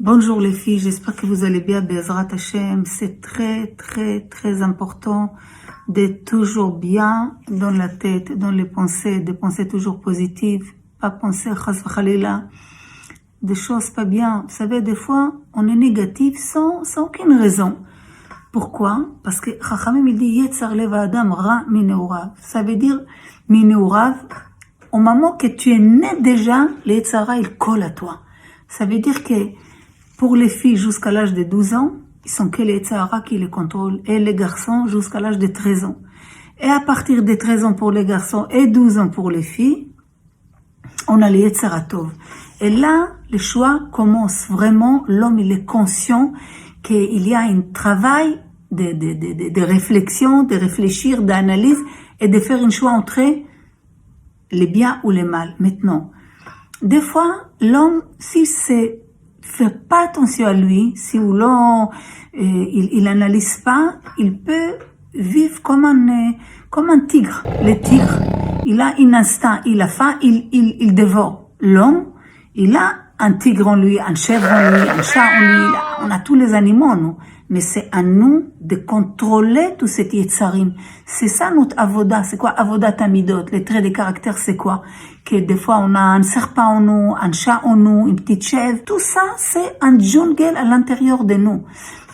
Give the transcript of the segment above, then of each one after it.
Bonjour les filles, j'espère que vous allez bien, Bezrat Hashem. C'est très important d'être toujours bien dans la tête, dans les pensées, des pensées toujours positives, pas penser chas v'chalila, des choses pas bien. Vous savez, des fois, on est négatif sans aucune raison. Pourquoi? Parce que Chachamim il dit Yetzer lev ha'adam ra mineurav. Ça veut dire mineurav, au moment que tu es né déjà, le Yetzer hara il colle à toi. Ça veut dire que pour les filles jusqu'à l'âge de 12 ans, ils sont que les Yetzer hara qui les contrôlent, et les garçons jusqu'à l'âge de 13 ans. Et à partir de 13 ans pour les garçons et 12 ans pour les filles, on a les Yetzer hatov. Et là, le choix commence vraiment, l'homme il est conscient qu'il y a un travail de réflexion, de réfléchir, d'analyse et de faire un choix entre les biens ou les mal. Maintenant, des fois, l'homme, s'il ne fait pas attention à lui, si il analyse pas, il peut vivre comme un tigre. Le tigre, il a un instinct, il a faim, il dévore. L'homme, il a un tigre en lui, un chèvre en lui, un chat en lui, on a tous les animaux, nous. Mais c'est à nous de contrôler tous ces yetzarim. C'est ça notre avoda. C'est quoi avoda tamidot? Les traits de caractère, c'est quoi? Que des fois on a un serpent en nous, un chat en nous, une petite chèvre. Tout ça, c'est un jungle à l'intérieur de nous.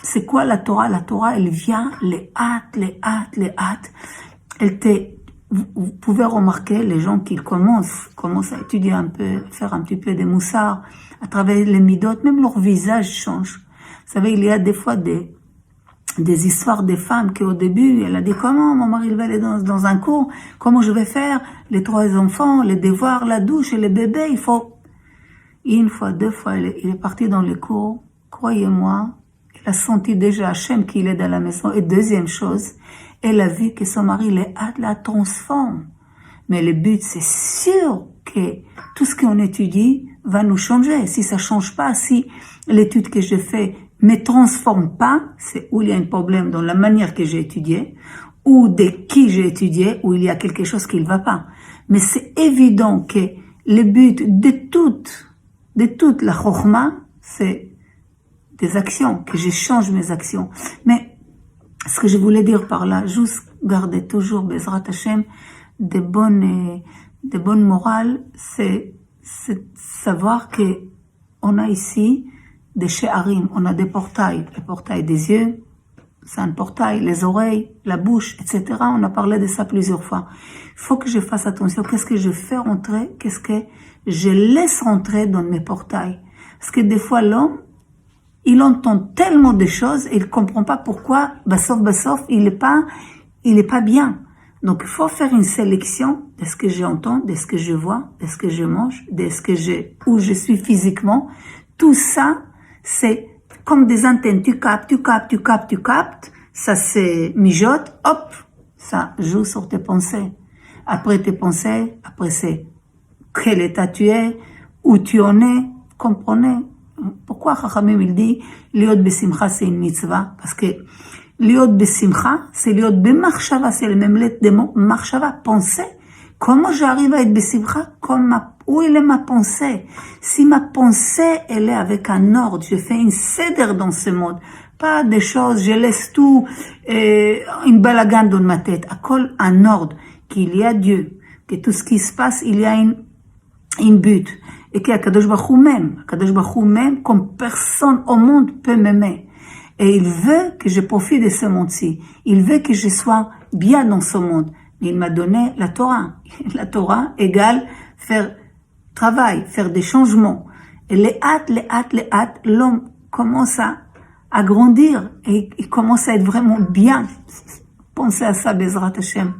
C'est quoi la Torah? La Torah, elle vient les hâte. Vous pouvez remarquer les gens qui commencent à étudier un peu, faire un petit peu de moussard, à travers les midot, même leur visage change. Vous savez, il y a des fois des histoires de femmes qui au début, elle a dit comment mon mari va aller dans un cours, comment je vais faire les 3 enfants, les devoirs, la douche et les bébés, il faut une fois, 2 fois, il est parti dans les cours, croyez-moi, il a senti déjà Hachem qu'il est dans la maison. Et deuxième chose, elle a vu que son mari la transforme. Mais le but, c'est sûr que tout ce qu'on étudie va nous changer. Si ça change pas, si l'étude que je fais me transforme pas, c'est où il y a un problème dans la manière que j'ai étudié, ou de qui j'ai étudié, où il y a quelque chose qui ne va pas. Mais c'est évident que le but de toute la chokhma, c'est des actions, que je change mes actions. Mais ce que je voulais dire par là, juste garder toujours Bezrat Hashem des bonnes morales, c'est savoir que on a ici des she'arim, on a des portails, le portail des yeux, c'est un portail, les oreilles, la bouche, etc. On a parlé de ça plusieurs fois. Il faut que je fasse attention, qu'est-ce que je fais rentrer, qu'est-ce que je laisse rentrer dans mes portails. Parce que des fois l'homme, il entend tellement de choses et il comprend pas pourquoi, sauf, il est pas bien. Donc, il faut faire une sélection de ce que j'entends, de ce que je vois, de ce que je mange, où je suis physiquement. Tout ça, c'est comme des antennes. Tu captes. Ça se mijote, hop, ça joue sur tes pensées. Après tes pensées, après c'est quel état tu es, où tu en es, comprenez? Pourquoi Chachamim il dit liot besimcha c'est une mitzvah? Parce que liot besimcha c'est liot b'marshava, c'est le même lettre de mot marshava, penser. Comment j'arrive à être besimcha? Où est ma pensée? Si ma pensée elle est avec un ordre, je fais une cédère dans ce monde, pas des choses, je laisse tout une balagan dans ma tête. À col un ordre, qu'il y a Dieu, que tout ce qui se passe il y a une but. Et qu'Akadosh Baruch Hu même, comme personne au monde peut m'aimer. Et il veut que je profite de ce monde-ci. Il veut que je sois bien dans ce monde. Mais il m'a donné la Torah. La Torah égale faire travail, faire des changements. Et les hâtes, l'homme commence à grandir et il commence à être vraiment bien. Pensez à ça, Bezrat Hashem.